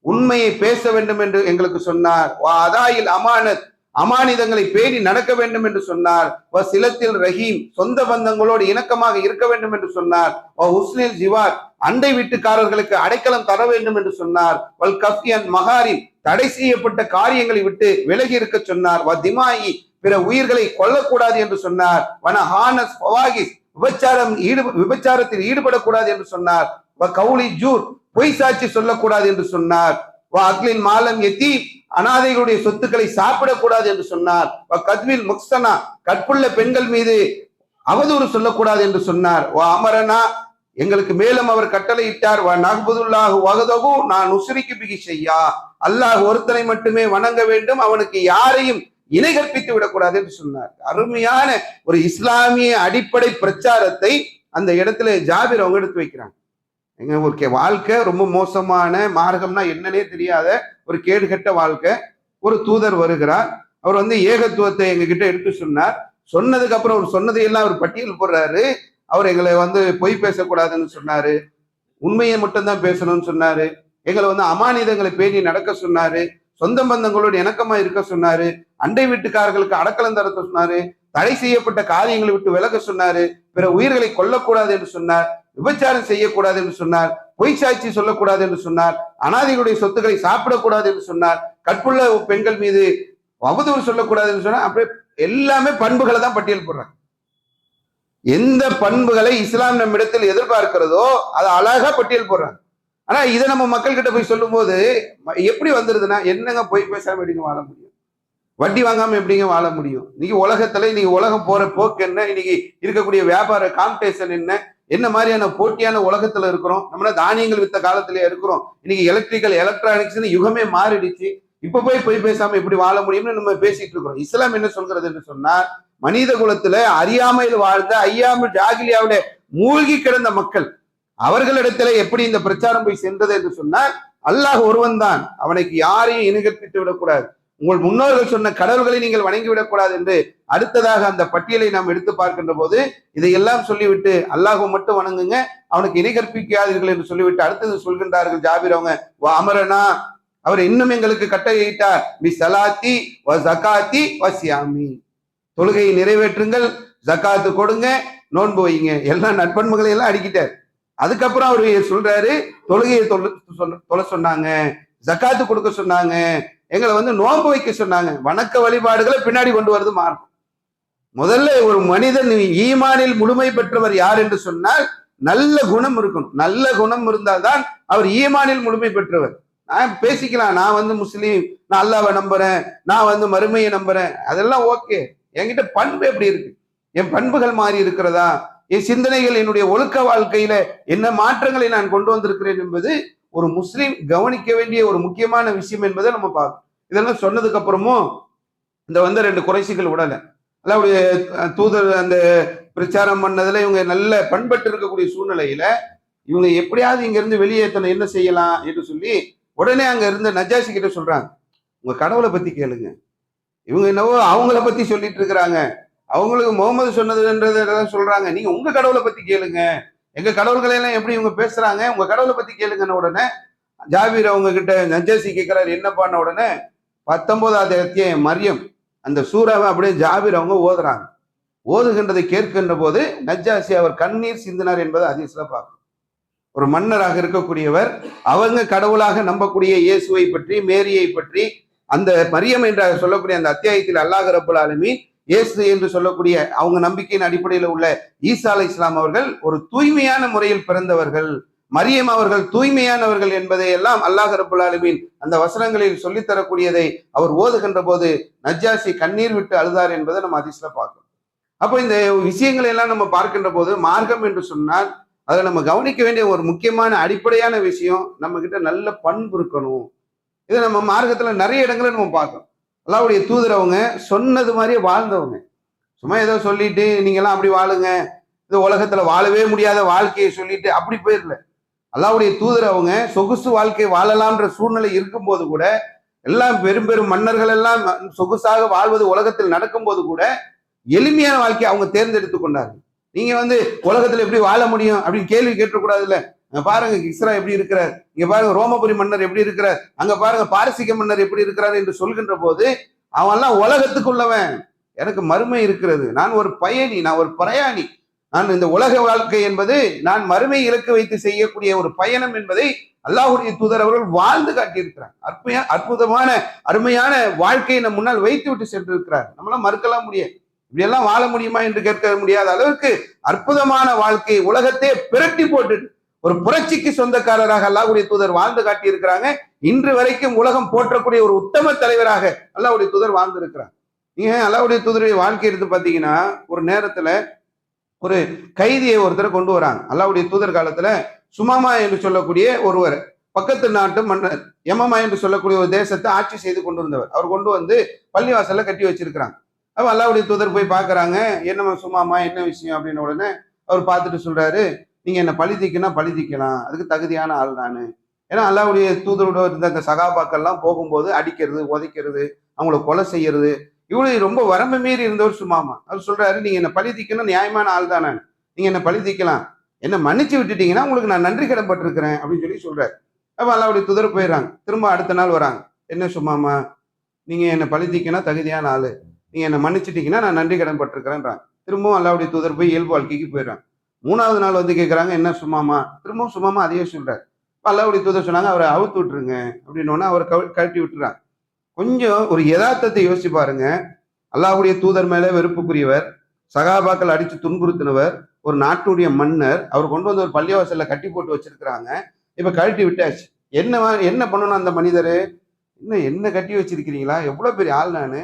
உண்மையை பேச வேண்டும் என்று எங்களுக்கு சொன்னார். அதாயில் அமானத், அமானிதங்களை பேணி நடக்க வேண்டும் என்று சொன்னார். சிலத்தில் ரஹீம், சொந்த பந்தங்களோடு இணக்கமாக இருக்க வேண்டும் என்று சொன்னார். உஸ்னில் ஜிவார், அண்டை வீட்டுக்காரர்களுக்கு அடைக்கலம் தர வேண்டும் என்று சொன்னார். வல் கஃபியன் மகாரின், தடை செய்யப்பட்ட காரியங்களை விட்டு விலகி இருக்க சொன்னார். திமாயி, பிற உயிர்களை கொல்லக்கூடாது என்று சொன்னார். விபச்சாரத்தில் ஈடுபடக்கூடாது என்று சொன்னார். கவுலி ஜூர், பொய் சாட்சி சொல்லக்கூடாது என்று சொன்னார். அக்லின் மாலம் எத்தி, அனாதைகளுடைய சொத்துக்களை சாப்பிடக்கூடாது என்று சொன்னார். கத்வில் முக்சனா, கற்புள்ள பெண்கள் மீது அவதூறு சொல்லக்கூடாது என்று சொன்னார். அமரனா, எங்களுக்கு மேலும் அவர் கட்டளையிட்டார். நான் உஸ்ரிக்கு பிகி செய்யா, அல்லாஹ் ஒருத்தனை மட்டுமே வணங்க வேண்டும், அவனுக்கு யாரையும் இணை கற்பித்து விடக்கூடாது என்று சொன்னார். அருமையான ஒரு இஸ்லாமிய அடிப்படை பிரச்சாரத்தை அந்த இடத்துல ஜாபிர் அவங்க எடுத்து வைக்கிறாங்க. எங்க ஒரு வாழ்க்கை ரொம்ப மோசமான, மார்க்கம்னா என்னன்னே தெரியாத ஒரு கேடுகட்ட வாழ்க்கை. ஒரு தூதர் வருகிறார், அவர் ஏகத்துவத்தை எங்க கிட்ட எடுத்து சொன்னார். சொன்னதுக்கு அப்புறம் அவர் சொன்னதையெல்லாம் அவர் பட்டியல் போடுறாரு. அவர் எங்களை பொய் பேசக்கூடாதுன்னு சொன்னாரு, உண்மையை மட்டும்தான் பேசணும்னு சொன்னாரு, எங்களை அமானிதங்களை பேணி நடக்க சொன்னாரு, சொந்த பந்தங்களோடு இணக்கமா இருக்க சொன்னாரு, அண்டை வீட்டுக்காரர்களுக்கு அடக்கலம் தர சொன்னாரு, தடை செய்யப்பட்ட காரியங்களை விட்டு விலக சொன்னாரு, பிற உயிர்களை கொல்லக்கூடாது என்று சொன்னார், விபச்சாரம் செய்யக்கூடாது என்று சொன்னார், பொய் சாட்சி சொல்லக்கூடாது என்று சொன்னார், அனாதைகளுடைய சொத்துக்களை சாப்பிடக்கூடாது என்று சொன்னார், கற்புள்ள பெண்கள் மீது அவதூறு சொல்லக்கூடாது என்று சொன்னார். அப்படியே எல்லாமே பண்புகளை தான் பட்டியல் போடுறாங்க. எந்த பண்புகளை இஸ்லாம் நம்மிடத்தில் எதிர்பார்க்கிறதோ அதை அழகா பட்டியல் போடுறாங்க. ஆனா இதை நம்ம மக்கள் கிட்ட போய் சொல்லும் போது எப்படி வந்துருதுன்னா, என்னங்க பொய் பேசாம எப்படிங்க வாழ முடியும், வட்டி வாங்காம எப்படிங்க வாழ முடியும், இன்னைக்கு உலகத்துல இன்னைக்கு உலகம் போற போக்கு என்ன, இன்னைக்கு இருக்கக்கூடிய வியாபார காம்படிஷன் என்ன மாதிரியான போட்டியான உலகத்துல இருக்கிறோம். நம்மள தானியங்கள் வித்த காலத்திலேயே இருக்கிறோம். இன்னைக்கு எலக்ட்ரிக்கல் எலக்ட்ரானிக்ஸ் யுகமே மாறிடுச்சு. இப்ப போய் பொய் பேசாம எப்படி வாழ முடியும்னு நம்ம பேசிட்டு இருக்கிறோம். இஸ்லாம் என்ன சொல்கிறது என்று சொன்னால், மனித குலத்துல அறியாமையில் வாழ்ந்த ஐயாமு ஜாகிலியாவில மூழ்கி கிடந்த மக்கள், அவர்களிடத்துல எப்படி இந்த பிரச்சாரம் போய் சென்றது என்று சொன்னால், அல்லாஹ் ஒருவன் தான், அவனுக்கு யாரையும் இணைகற்பித்து விடக்கூடாது, உங்கள் முன்னோர்கள் சொன்ன கடவுள்களை நீங்கள் வணங்கி விடக்கூடாது என்று அடுத்ததாக அந்த பட்டியலை நாம் எடுத்து பார்க்கின்ற போது இதையெல்லாம் சொல்லிவிட்டு அல்லாஹ் மட்டும் வணங்குங்க, அவனுக்கு இணை கற்பிக்காதீர்கள் என்று சொல்லிவிட்டு அடுத்தது சொல்கின்றார்கள் ஜாபிர் அவங்க, அமரனா, அவர் இன்னும் எங்களுக்கு கட்டளையிட்டார், பி சலாத்தி வ ஜகாத்தி வ சியாமி, தொழுகையை நிறைவேற்றுங்கள், ஜக்காத்து கொடுங்க, நோன்பு வைங்க, எல்லா நற்பண்புகளை எல்லாம் அடிக்கிட்டார். அதுக்கப்புறம் அவரு சொல்றாரு, தொழுகையை தொலை சொன்னாங்க, ஜக்காத்து கொடுக்க சொன்னாங்க, எங்களை நோன்பு வைக்க சொன்னாங்க. வணக்க வழிபாடுகளை பின்னாடி கொண்டு வருது மார்க்கம். முதல்ல ஒரு மனிதன் ஈமானில் முழுமை பெற்றவர் யார் என்று சொன்னால் நல்ல குணம் இருக்கணும். நல்ல குணம் இருந்தால்தான் அவர் ஈமானில் முழுமை பெற்றவர். நான் பேசிக்கலாம், நான் முஸ்லீம், நான் அல்லாஹ்வை நம்புறேன், நான் மறுமையை நம்புறேன், அதெல்லாம் ஓகே. என்கிட்ட பண்பு எப்படி இருக்கு, என் பண்புகள் மாறி இருக்கிறதா, என் சிந்தனைகள், என்னுடைய ஒழுக்க வாழ்க்கையில என்ன மாற்றங்களை நான் கொண்டு வந்திருக்கிறேன் என்பது ஒரு முஸ்லீம் கவனிக்க வேண்டிய ஒரு முக்கியமான விஷயம் என்பதை நம்ம பார்க்கணும். இதெல்லாம் சொன்னதுக்கு அப்புறமும் இந்த 2 குறைசிகள் விடலை. அல்லாஹ்வுடைய தூதர் அந்த பிரச்சாரம் பண்ணதுல இவங்க நல்ல பண்பட்டு இருக்கக்கூடிய சூழ்நிலையில இவங்க எப்படியாவது இங்க இருந்து வெளியேற்றணும், என்ன செய்யலாம் என்று சொல்லி உடனே அங்க இருந்த நஜாசி கிட்ட சொல்றாங்க, உங்க கடவுளை பத்தி கேளுங்க. இவங்க என்னவோ அவங்கள பத்தி சொல்லிட்டு இருக்கிறாங்க, அவங்களுக்கு முகமது சொன்னதுன்றதெல்லாம் சொல்றாங்க, நீங்க உங்க கடவுளை பத்தி கேளுங்க, எங்க கடவுள்களை எல்லாம் எப்படி இவங்க பேசுறாங்க, உங்க கடவுளை பத்தி கேளுங்கன்னு உடனே ஜாபீர் அவங்க கிட்ட நஜாசி கேட்கிறாரு. என்ன பண்ண உடனே 19வது அத்தியாயம் மரியம் அந்த சூறாவை அப்படியே ஜாபீர் அவங்க ஓதுறாங்க. ஓதுகின்றதை கேட்கின்ற போது நஜாசி அவர் கண்ணீர் சிந்தினார் என்பதை ஹதீஸ்ல பார்க்கணும். ஒரு மன்னராக இருக்கக்கூடியவர், அவங்க கடவுளாக நம்பக்கூடிய இயேசுவை பற்றி, மேரியை பற்றி, அந்த மரியம் என்ற சொல்லக்கூடிய அந்த அத்தியாயத்தில் அல்லாஹ் ரப்பல் ஆலமீன் இயேசு என்று சொல்லக்கூடிய அவங்க நம்பிக்கையின் அடிப்படையில் உள்ள ஈசா அலைஹிஸ்ஸலாம் அவர்கள் ஒரு தூய்மையான முறையில் பிறந்தவர்கள், மரியம் அவர்கள் தூய்மையானவர்கள் என்பதை எல்லாம் அல்லாஹ் ரப்பல் ஆலமீன் அந்த வசனங்களில் சொல்லித்தரக்கூடியதை அவர் ஓதுகின்ற போது நஜ்ஜாசி கண்ணீர் விட்டு அழுதார் என்பதை நம்ம ஹதீஸ்ல பார்க்கிறோம். அப்போ இந்த விஷயங்களை எல்லாம் நம்ம பார்க்கின்ற போது மார்க்கம் என்று சொன்னால் அதில் நம்ம கவனிக்க வேண்டிய ஒரு முக்கியமான அடிப்படையான விஷயம், நம்ம கிட்ட நல்ல பண்பு இருக்கணும். இதை நம்ம மார்க்கத்துல நிறைய இடங்களை நம்ம பார்க்கணும். அல்லாஹ்வுடைய தூதர் அவங்க சொன்னது மாதிரியே வாழ்ந்தவங்க. சும்மா ஏதோ சொல்லிட்டு நீங்கெல்லாம் அப்படி வாழுங்க, இந்த உலகத்துல வாழவே முடியாத வாழ்க்கையை சொல்லிட்டு அப்படி போயிடல. அல்லாஹ்வுடைய தூதர் அவங்க சொகுசு வாழ்க்கை வாழலாம்ன்ற சூழ்நிலை இருக்கும்போது கூட, எல்லாம் பெரும் பெரும் மன்னர்கள் எல்லாம் சொகுசாக வாழ்வது உலகத்தில் நடக்கும்போது கூட எளிமையான வாழ்க்கையை அவங்க தேர்ந்தெடுத்து கொண்டார்கள். நீங்க உலகத்துல எப்படி வாழ முடியும் அப்படின்னு கேள்வி கேட்டக்கூடாது. இல்ல, அங்க பாருங்க கிஸ்ரா எப்படி இருக்கிறார், இங்க பாருங்க ரோமபுரி மன்னர் எப்படி இருக்கிறார், அங்க பாருங்க பாரசீக மன்னர் எப்படி இருக்கிறார் என்று சொல்கின்ற போது அவன் எல்லாம் உலகத்துக்குள்ளவன், எனக்கு மறுமை இருக்கிறது, நான் ஒரு பயணி, நான் ஒரு பிரயாணி, நான் இந்த உலக வாழ்க்கை என்பது நான் மறுமை இலக்கு வைத்து செய்யக்கூடிய ஒரு பயணம் என்பதை அல்லாஹ்வுடைய தூதர் அவர்கள் வாழ்ந்து காட்டியிருக்கிறார். அற்புதமான அருமையான வாழ்க்கையை நம் முன்னால் வைத்து விட்டு சென்றிருக்கிறார். நம்மளாம் மறுக்கலாம் முடியாது, இப்படி எல்லாம் வாழ முடியுமா என்று கேட்க முடியாத அளவுக்கு அற்புதமான வாழ்க்கை, உலகத்தையே பிரட்டி போட்டு ஒரு புரட்சிக்கு சொந்தக்காரராக அல்லாஹ்வுடைய தூதர் வாழ்ந்து காட்டி இருக்கிறாங்க. இன்று வரைக்கும் உலகம் போற்றக்கூடிய ஒரு உத்தம தலைவராக அல்லாஹ்வுடைய தூதர் வாழ்ந்து இருக்கிறாங்க. நீங்க அல்லாஹ்வுடைய தூதருடைய வாழ்க்கை எடுத்து பாத்தீங்கன்னா, ஒரு நேரத்துல ஒரு கைதியை ஒருத்தரை கொண்டு வராங்க. அல்லாஹ்வுடைய தூதர் காலத்துல சுமாமா என்று சொல்லக்கூடிய ஒருவர், பக்கத்து நாட்டு மன்னர் யமமா என்று சொல்லக்கூடிய ஒரு தேசத்தை ஆட்சி செய்து கொண்டிருந்தவர். அவர் கொண்டு வந்து பள்ளிவாசல்ல கட்டி வச்சிருக்கிறாங்க. அப்ப அல்லாஹ்வுடைய தூதர் போய் பாக்குறாங்க, என்னமா சுமாமா, என்ன விஷயம் அப்படின்னு. உடனே அவர் பார்த்துட்டு சொல்றாரு, நீங்க என்ன பழி தீக்கினா பழி தீக்கலாம், அதுக்கு தகுதியான ஆள் நானு. ஏன்னா அல்லாஹ்வுடைய தூதரோட இருந்த அந்த சகாபாக்கள்லாம் போகும்போது அடிக்கிறது, உதைக்கிறது, அவங்கள கொலை செய்யறது, இவ்வளவு ரொம்ப வரம்பு மீறி இருந்தவர் சுமாமா. அவர் சொல்றாரு, நீங்க என்ன பழி தீக்கணும், நியாயமான ஆள் தான் நான், நீங்க என்ன பழி தீக்கலாம், என்ன மன்னிச்சு விட்டுட்டீங்கன்னா உங்களுக்கு நான் நன்றி கடன் பட்டிருக்கிறேன் அப்படின்னு சொல்லி சொல்றாரு. அப்ப அல்லாஹ்வுடைய தூதர் போயிடுறாங்க. திரும்ப அடுத்த நாள் வராங்க. என்ன சுமாமா, நீங்க என்ன பழி தீக்கினா தகுதியான ஆளு, நீங்க என்ன மன்னிச்சிட்டீங்கன்னா நான் நன்றி கடன் பட்டிருக்கிறேன்றாங்க. திரும்பவும் அல்லாஹ்வுடைய தூதர் போய் இயல்பு வாழ்க்கைக்கு போயிடுறாங்க. மூணாவது நாள் வந்து கேட்குறாங்க, என்ன சும்மாமா, திரும்பவும் சும்மாமா அதையே சொல்றாரு. அல்லாஹ்வுடைய தூதர் சொன்னாங்க, அவரை அவுத்து விட்டுருங்க அப்படின்னோன்னா அவர் கழட்டி விட்டுறாங்க. கொஞ்சம் ஒரு யதார்த்தத்தை யோசிச்சு பாருங்க. அல்லாஹ்வுடைய தூதர் மேல வெறுப்புக்குரியவர், சகாபாக்கள் அடிச்சு துன்புறுத்தினவர், ஒரு நாட்டுடைய மன்னர், அவர் கொண்டு வந்து ஒரு பள்ளிவாசல்ல கட்டி போட்டு வச்சிருக்கிறாங்க. இப்ப கழட்டி விட்டாச்சு. என்ன என்ன பண்ணணும் அந்த மனிதரு, இன்னும் என்ன கட்டி வச்சிருக்கிறீங்களா, எவ்வளவு பெரிய ஆள் நானு,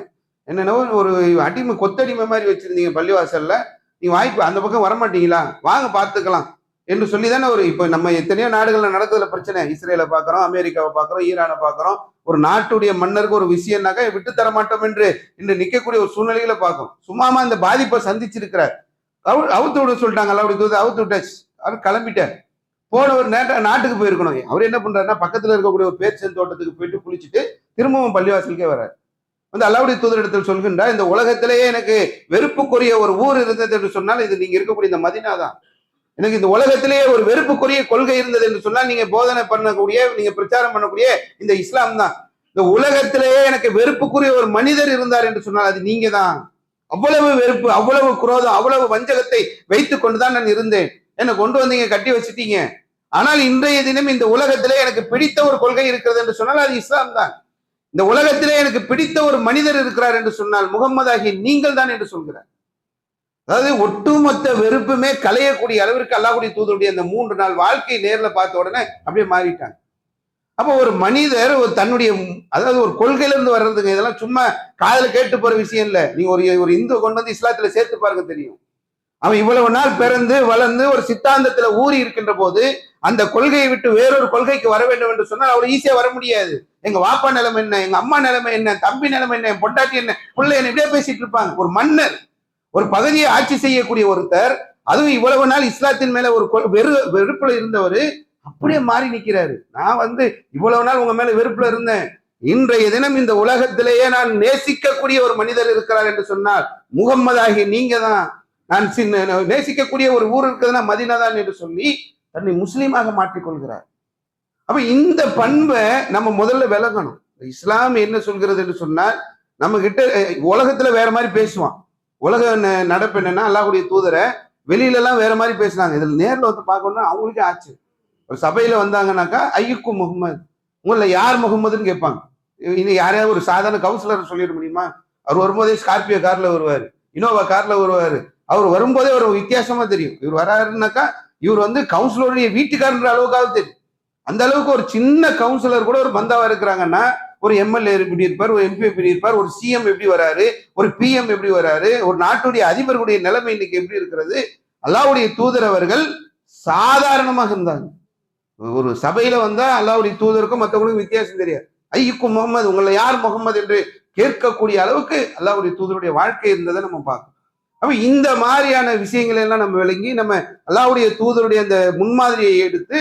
என்னென்னவோ ஒரு அடிமை, கொத்தடிமை மாதிரி வச்சிருந்தீங்க பள்ளிவாசல்ல, நீங்க வாய்ப்பு அந்த பக்கம் வரமாட்டீங்களா, வாங்க பார்த்துக்கலாம் என்று சொல்லி தானே. ஒரு இப்போ நம்ம எத்தனையோ நாடுகள்ல நடக்குதுல பிரச்சனை, இஸ்ரேலை பார்க்குறோம், அமெரிக்காவை பார்க்குறோம், ஈரானை பார்க்குறோம். ஒரு நாட்டுடைய மன்னருக்கு ஒரு விஷயம்னாக்கா விட்டு தர மாட்டோம் என்று இன்று நிற்கக்கூடிய ஒரு சூழ்நிலையில பார்க்கும். சும்மாமா இந்த பாதிப்பை சந்திச்சிருக்கிறார். அவுத்து விட சொல்லிட்டாங்க, அல்லாஹ்வுடைய தூதர் அவுத்து விட்டாச்சு. அவர் கிளம்பிட்டார். போனவர் நாட்டுக்கு போயிருக்கணும். அவர் என்ன பண்றாருன்னா, பக்கத்துல இருக்கக்கூடிய ஒரு பேர்ச்சன் தோட்டத்துக்கு போயிட்டு குளிச்சுட்டு திரும்பவும் பள்ளிவாசலுக்கே வர்றாரு. வந்து அல்லாஹ்வுடைய தூதரிடத்தில் சொல்கின்றார், இந்த உலகத்திலேயே எனக்கு வெறுப்புக்குரிய ஒரு ஊர் இருந்தது என்று சொன்னால் இது நீங்க இருக்கக்கூடிய இந்த மதீனா தான். எனக்கு இந்த உலகத்திலேயே ஒரு வெறுப்புக்குரிய கொள்கை இருந்தது என்று சொன்னால் நீங்க போதனை பண்ணக்கூடிய, நீங்க பிரச்சாரம் பண்ணக்கூடிய இந்த இஸ்லாம் தான். இந்த உலகத்திலேயே எனக்கு வெறுப்புக்குரிய ஒரு மனிதர் இருந்தார் என்று சொன்னால் அது நீங்க தான். அவ்வளவு வெறுப்பு, அவ்வளவு குரோதம், அவ்வளவு வஞ்சகத்தை வைத்துக் கொண்டுதான் நான் இருந்தேன். என்னை கொண்டு வந்தீங்க, கட்டி வச்சுட்டீங்க. ஆனால் இன்றைய தினம் இந்த உலகத்திலே எனக்கு பிடித்த ஒரு கொள்கை இருக்கிறது என்று சொன்னால் அது இஸ்லாம் தான். இந்த உலகத்திலே எனக்கு பிடித்த ஒரு மனிதர் இருக்கிறார் என்று சொன்னால் முகம்மது ஆகிய நீங்கள் தான் என்று சொல்கிறார். அதாவது ஒட்டுமொத்த வெறுப்புமே களையக்கூடிய அளவிற்கு அல்லாஹ்வுடைய தூதருடைய அந்த 3 நாள் வாழ்க்கையை நேர்ல பார்த்த உடனே அப்படியே மாறிட்டாங்க. அப்போ ஒரு மனிதர் ஒரு தன்னுடைய, அதாவது ஒரு கொள்கையில இருந்து வர்றதுங்க, இதெல்லாம் சும்மா காதுல கேட்டு போற விஷயம் இல்ல. நீங்க ஒரு இந்து கொண்டு வந்து இஸ்லாத்துல சேர்த்து பாருங்க தெரியும். அவன் இவ்வளவு நாள் பிறந்து வளர்ந்து ஒரு சித்தாந்தத்துல ஊறி இருக்கின்ற போது அந்த கொள்கையை விட்டு வேறொரு கொள்கைக்கு வர வேண்டும் என்று சொன்னால் அவ்வளவு ஈஸியா வர முடியாது. எங்க வாப்பா நிலைமை என்ன, எங்க அம்மா நிலைமை என்ன, தம்பி நிலைமை என்ன, என் பொண்டாட்டி என்ன, பிள்ளை என்ன, இப்படியே பேசிட்டு இருப்பாங்க. ஒரு மன்னர், ஒரு பகுதியை ஆட்சி செய்யக்கூடிய ஒருத்தர், அதுவும் இவ்வளவு நாள் இஸ்லாத்தின் மேல ஒரு வெறுப்புல இருந்தவர் அப்படியே மாறி நிக்கிறாரு. நான் வந்து இவ்வளவு நாள் உங்க மேல வெறுப்புல இருந்தேன், இன்றைய தினம் இந்த உலகத்திலேயே நான் நேசிக்கக்கூடிய ஒரு மனிதர் இருக்கிறார் என்று சொன்னால் முகம்மது ஆகிய நீங்க தான். நான் நேசிக்கக்கூடிய ஒரு ஊர் இருக்குதுன்னா மதீனா தான் என்று சொல்லி தன்னை முஸ்லீமாக மாற்றிக்கொள்கிறார். அப்ப இந்த பண்பை நம்ம முதல்ல விளங்கணும். இஸ்லாம் என்ன சொல்கிறது என்று சொன்னால், நம்ம கிட்ட உலகத்துல வேற மாதிரி பேசுவான். உலக நடப்பு என்னன்னா, அல்லாஹ்வுடைய தூதரை வெளியில எல்லாம் வேற மாதிரி பேசுனாங்க. இதுல நேர்ல வந்து பார்க்கணும்னா அவங்களுக்கே ஆச்சு. ஒரு சபையில வந்தாங்கன்னாக்கா ஐயுக்கும் முகமது, உங்கள யார் முகமதுன்னு கேட்பாங்க. இன்னும் யாரையாவது ஒரு சாதாரண கவுன்சிலர் சொல்லிட முடியுமா? அவர் வரும்போதே ஸ்கார்பியோ கார்ல வருவாரு, இனோவா கார்ல வருவாரு. அவர் வரும்போதே ஒரு வித்தியாசமா தெரியும். இவர் வராருன்னாக்கா இவர் வந்து கவுன்சிலருடைய வீட்டுக்காரன்ற அளவுக்காவது தெரியும். அந்த அளவுக்கு ஒரு சின்ன கவுன்சிலர் கூட ஒரு பந்தாவா இருக்கிறாங்கன்னா, ஒரு எம்எல்ஏ எப்படி இருப்பார், ஒரு எம்பி எப்படி இருப்பார், ஒரு சிஎம் எப்படி வராரு, ஒரு பிஎம் எப்படி வராரு, ஒரு நாட்டுடைய அதிபருடைய நிலைமை இன்னைக்கு எப்படி இருக்கிறது. அல்லாஹ்வுடைய தூதர் அவர்கள் சாதாரணமாக இருந்தாங்க. ஒரு சபையில வந்தா அல்லாஹ்வுடைய தூதருக்கும் மற்றவங்களுக்கும் வித்தியாசம் தெரியாது. ஐயுக்கும் முகமது, உங்களை யார் முகமது என்று கேட்கக்கூடிய அளவுக்கு அல்லாஹ்வுடைய தூதருடைய வாழ்க்கை இருந்ததை நம்ம பார்க்கணும். அப்ப இந்த மாதிரியான விஷயங்களை எல்லாம் நம்ம விளங்கி நம்ம அல்லாஹ்வுடைய தூதருடைய அந்த முன்மாதிரியை எடுத்து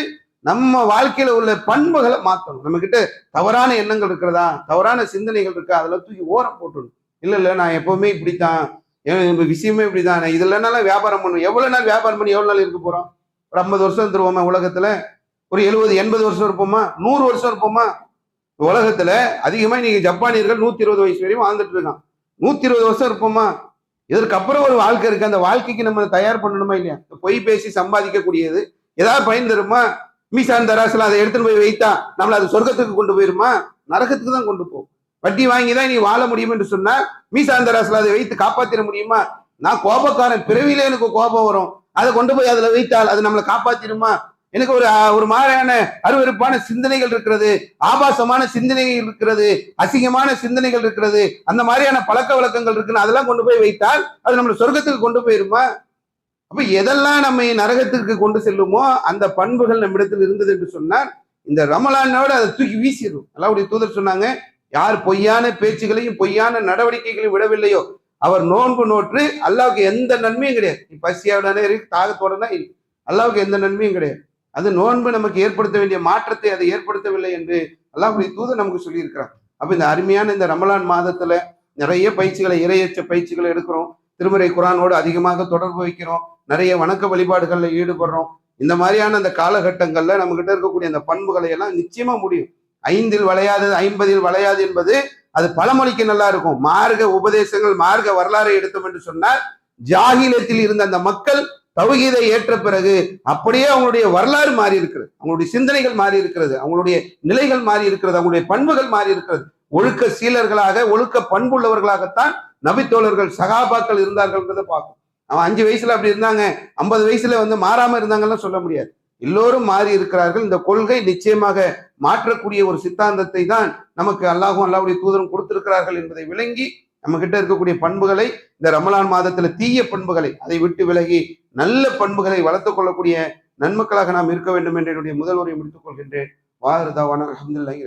நம்ம வாழ்க்கையில உள்ள பண்புகளை மாற்றணும். நம்ம கிட்ட தவறான எண்ணங்கள் இருக்கிறதா, தவறான சிந்தனைகள் இருக்கா, அதெல்லாம் தூக்கி ஓரம் போட்டுணும். இல்ல நான் எப்பவுமே இப்படித்தான், விஷயமே இப்படிதான், நான் இதுல நாள் வியாபாரம் பண்ணுவேன். எவ்வளவு நாள் வியாபாரம் பண்ணி எவ்வளவு நாள் இருக்க போறோம்? ஒரு 50 வருஷம் தருவோமா உலகத்துல? ஒரு 70-80 வருஷம் இருப்போமா? 100 வருஷம் இருப்போமா? உலகத்துல அதிகமா நீங்க ஜப்பானியர்கள் 120 வயசு வரையும் வாழ்ந்துட்டு இருக்கான். 120 வருஷம் இருப்போமா? இதற்கு அப்புறம் ஒரு வாழ்க்கை இருக்கு. அந்த வாழ்க்கைக்கு நம்ம தயார் பண்ணணுமா இல்லையா? பொய் பேசி சம்பாதிக்கக்கூடியது ஏதாவது பயன் தருமா? மீசான் தராசுல அதை எடுத்துட்டு போய் வைத்தா நம்மள அது சொர்க்கத்துக்கு கொண்டு போயிருமா? நரகத்துக்கு தான் கொண்டு போகும். வட்டி வாங்கிதான் நீ வாழ முடியும் என்று சொன்னா மீசான் தராசுல அதை வைத்து காப்பாத்திட முடியுமா? நான் கோபக்காரன், பிறவியில எனக்கு கோபம் வரும், அதை கொண்டு போய் அதுல வைத்தால் அது நம்மளை காப்பாத்திடுமா? எனக்கு ஒரு மாதிரியான அருவருப்பான சிந்தனைகள் இருக்கிறது, ஆபாசமான சிந்தனைகள் இருக்கிறது, அசிங்கமான சிந்தனைகள் இருக்கிறது, அந்த மாதிரியான பழக்க வழக்கங்கள் இருக்குன்னு அதெல்லாம் கொண்டு போய் வைத்தால் அது நம்மளை சொர்க்கத்துக்கு கொண்டு போயிருமா? அப்ப எதெல்லாம் நம்மை நரகத்திற்கு கொண்டு செல்லுமோ அந்த பண்புகள் நம்மிடத்தில் இருந்தது என்று சொன்னால் இந்த ரமலானோட அதை தூக்கி வீசிடும். அல்லாஹ்வுடைய தூதர் சொன்னாங்க, யார் பொய்யான பேச்சுகளையும் பொய்யான நடவடிக்கைகளையும் விடவில்லையோ அவர் நோன்பு நோற்று அல்லாஹ்வுக்கு எந்த நன்மையும் கிடையாது. நீ பசியோடனே இருக்கு, தாகத்தோடனே இருக்கு, அல்லாஹ்வுக்கு எந்த நன்மையும் கிடையாது. அது நோன்பு நமக்கு ஏற்படுத்த வேண்டிய மாற்றத்தை அதை ஏற்படுத்தவில்லை என்று அல்லாஹ்வுடைய தூதர் நமக்கு சொல்லியிருக்கிறார். அப்ப இந்த அருமையான இந்த ரமலான் மாதத்துல நிறைய பயிற்சிகளை, இறையச்ச பயிற்சிகளை எடுக்கிறோம், திருமறை குரானோடு அதிகமாக தொடர்பு வைக்கிறோம், நிறைய வணக்க வழிபாடுகள்ல ஈடுபடுறோம். இந்த மாதிரியான அந்த காலகட்டங்கள்ல நம்ம கிட்ட இருக்கக்கூடிய அந்த பண்புகளை எல்லாம் நிச்சயமா முடியும். 5 வளையாதது 50 வளையாது என்பது அது பழமொழிக்கு நல்லா இருக்கும். மார்க்க உபதேசங்கள், மார்க்க வரலாறை எடுத்தோம் என்று சொன்னால் ஜாகிலத்தில் இருந்த அந்த மக்கள் தௌஹீதை ஏற்ற பிறகு அப்படியே அவங்களுடைய வரலாறு மாறி இருக்கிறது, அவங்களுடைய சிந்தனைகள் மாறி இருக்கிறது, அவங்களுடைய நிலைகள் மாறி இருக்கிறது, அவங்களுடைய பண்புகள் மாறி இருக்கிறது. ஒழுக்க சீலர்களாக, ஒழுக்க பண்புள்ளவர்களாகத்தான் நபித்தோழர்கள், சகாபாக்கள் இருந்தார்கள்ன்றதை பார்க்கும். அவன் 5 வயசுல அப்படி இருந்தாங்க, 50 வயசுல மாறாம இருந்தாங்கன்னு சொல்ல முடியாது. எல்லோரும் மாறி இருக்கிறார்கள். இந்த கொள்கை நிச்சயமாக மாற்றக்கூடிய ஒரு சித்தாந்தத்தை தான் நமக்கு அல்லாஹும் அல்லாஹ்வுடைய தூதரும் கொடுத்திருக்கிறார்கள் என்பதை விளங்கி நம்ம கிட்ட இருக்கக்கூடிய பண்புகளை இந்த ரமலான் மாதத்துல தீய பண்புகளை அதை விட்டு விலகி நல்ல பண்புகளை வளர்த்துக் கொள்ளக்கூடிய நன்மக்களாக நாம் இருக்க வேண்டும் என்று என்னுடைய முதல் உரையை முடித்துக் கொள்கின்றேன். வாஹிரு தாவானா அல்ஹம்துலில்லாஹி.